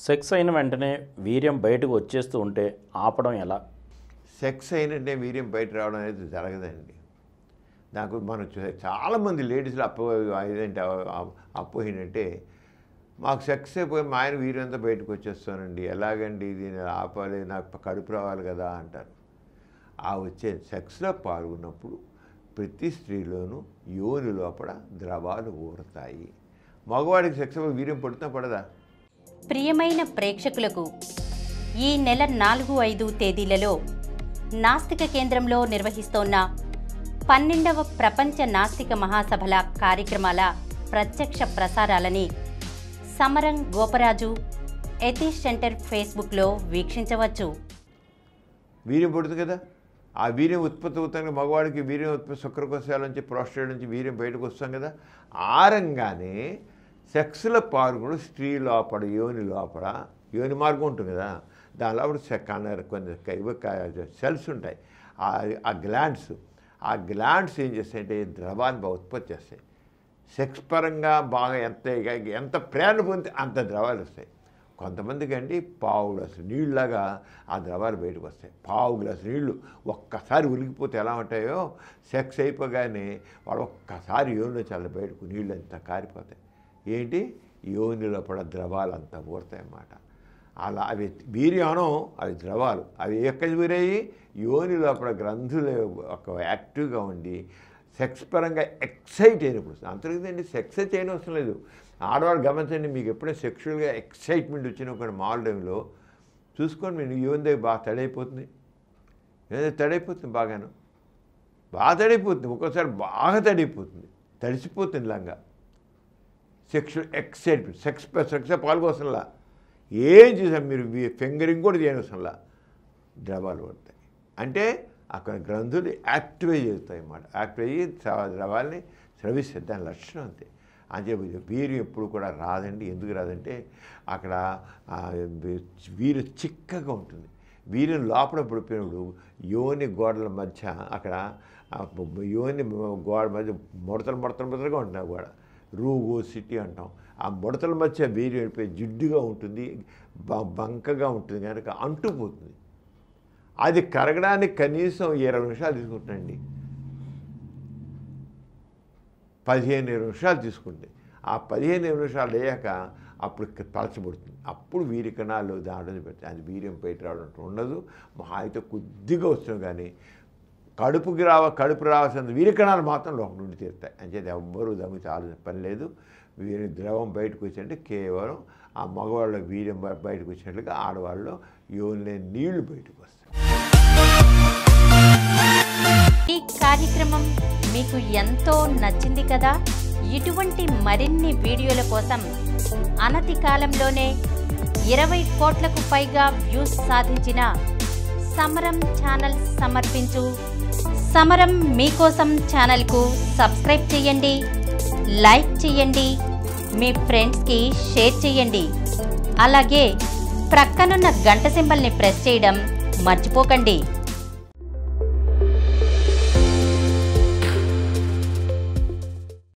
Sex అయిన వెంటనే వీర్యం బయటకు వచ్చేస్తూ ఉంటే ఆపడం ఎలా? సెక్స్ అయినంటే వీర్యం బయట రావడం అనేది జరగదండి. నాకు మనం చాలామంది లేడీస్లో ఏదంటే అపోయిందంటే మాకు సెక్స్ అయిపోయి మా ఆయన వీర్యం అంతా బయటకు వచ్చేస్తానండి, ఎలాగండి దీన్ని ఆపాలి, నాకు కడుపు రావాలి కదా అంటారు. ఆ వచ్చే సెక్స్లో పాల్గొన్నప్పుడు ప్రతి స్త్రీలోనూ యోని లోపల ద్రవాలు ఊరుతాయి. మగవాడికి సెక్స్ వీర్యం పడుతున్నా పడదా? ప్రియమైన ప్రేక్షకులకు ఈ నెల 4-5 తేదీలలో నాస్తిక కేంద్రంలో నిర్వహిస్తోన్న 12వ ప్రపంచ నాస్తిక మహాసభల కార్యక్రమాల ప్రత్యక్ష ప్రసారాలని సమరం గోపరాజు ఎథీష్ సెంటర్ ఫేస్బుక్లో వీక్షించవచ్చు. వీర్యం పడుతుంది కదా, ఆ వీర్యం ఉత్పత్తి అవుతానికి మగవాడికి వీర్యం ఉత్పత్తి శుక్రకోశాల నుంచి ప్రోస్టేట్ నుంచి వీర్యం బయటకు వస్తాం కదా. ఆ రంగానే సెక్స్లో పాల్గొని స్త్రీ లోపల యోని మార్గం ఉంటుంది కదా, దాని లోపల కొన్ని సెల్స్ ఉంటాయి. ఆ గ్లాండ్స్ ఏం చేస్తాయంటే ద్రవాన్ని ఉత్పత్తి చేస్తాయి. సెక్స్ పరంగా బాగా ఎంత ప్రేరణ పొందితే అంత ద్రవాలు వస్తాయి. కొంతమందికి అండి పావు గ్లాసు నీళ్ళలాగా ఆ ద్రవాలు బయటకు వస్తాయి. పావు గ్లాసు నీళ్లు ఒక్కసారి ఉలికిపోతే ఎలా ఉంటాయో సెక్స్ అయిపోగానే వాళ్ళు ఒక్కసారి యోనిలో చాలా బయటకు నీళ్ళు అంతా కారిపోతాయి. ఏంటి, యోని లోపల ద్రవాలు అంతా ఊరుతాయి అన్నమాట. అలా అవి వీర్యానం, అవి ద్రవాలు, అవి ఎక్కడి వీరయ్యి యోని లోపల గ్రంథులు ఒక యాక్టివ్గా ఉండి సెక్స్ పరంగా ఎక్సైట్ అయినప్పుడు. అంతేండి సెక్స్ చేయని అవసరం లేదు. ఆడవాళ్ళు గమనించండి, మీకు ఎప్పుడైనా సెక్షువల్గా ఎక్సైట్మెంట్ వచ్చిన ఒక మాల్ టైంలో చూసుకోండి, మీరు యోని దగ్గర బాగా తడైపోతుంది, బాగా తడైపోతుంది, ఒక్కోసారి బాగా తడిసిపోతుంది లంగా. సెక్షువల్ ఎక్సైట్మెంట్, సెక్స్ పాల్గొసంలా ఏం చేసాం మీరు ఫింగరింగ్ కూడా చేయనవసరంలా ద్రవాలు పడతాయి. అంటే అక్కడ గ్రంథులు యాక్టివేట్ చేస్తాయి అన్నమాట. యాక్టివేట్ అయ్యి ద్రవాల్ని స్రవిస్తాయి. దాని లక్షణం అంతే. అంటే వీరు ఎప్పుడు కూడా రాదండి. ఎందుకు రాదంటే అక్కడ వీరు చిక్కగా ఉంటుంది. వీరు లోపల పడిపోయినప్పుడు యోని గోడల మధ్య అక్కడ యోని గోడ మధ్య ముడతలుగా ఉంటుంది. గోడ రూగు సిటీ అంటాం. ఆ ముడతల మధ్య వీరు వెళ్ళిపోయి జిడ్డుగా ఉంటుంది, బంకగా ఉంటుంది, కనుక అంటుపోతుంది. అది కరగడానికి కనీసం 20 నిమిషాలు తీసుకుంటుందండి. 15-20 నిమిషాలు తీసుకుంటే ఆ 15 నిమిషాలు అయ్యాక అప్పుడు పలచబడుతుంది. అప్పుడు వీరి కణాలు దాంట్లో పెడతాయి. అది వీర్యం బయట రావడం ఉండదు. మహా అయితే కొద్దిగా వస్తుంది, కానీ కడుపు రావాల్సిన వీరి కణాలు మాత్రం లోపల నుండి తీరుతాయి. అంచేది ఎవ్వరూ దానికి ఆలోచన పని లేదు. వీరి ద్రవం బయటకు వచ్చినట్టు కేవలం ఆ మగవాళ్ళ వీర్యం బయటకు వచ్చినట్లుగా ఆడవాళ్ళలో యోనిలే నీళ్లు బయటకు వస్తాయి. ఈ కార్యక్రమం మీకు ఎంతో నచ్చింది కదా. ఇటువంటి మరిన్ని వీడియోల కోసం అనతి కాలంలోనే 20 కోట్లకు పైగా వ్యూస్ సాధించిన సమరం ఛానల్ సమర్పించు సమరం మీకోసం ఛానల్కు సబ్స్క్రైబ్ చేయండి, లైక్ చేయండి, మీ ఫ్రెండ్స్కి షేర్ చేయండి. అలాగే ప్రక్కనున్న గంట సింబల్ని ప్రెస్ చేయడం మర్చిపోకండి.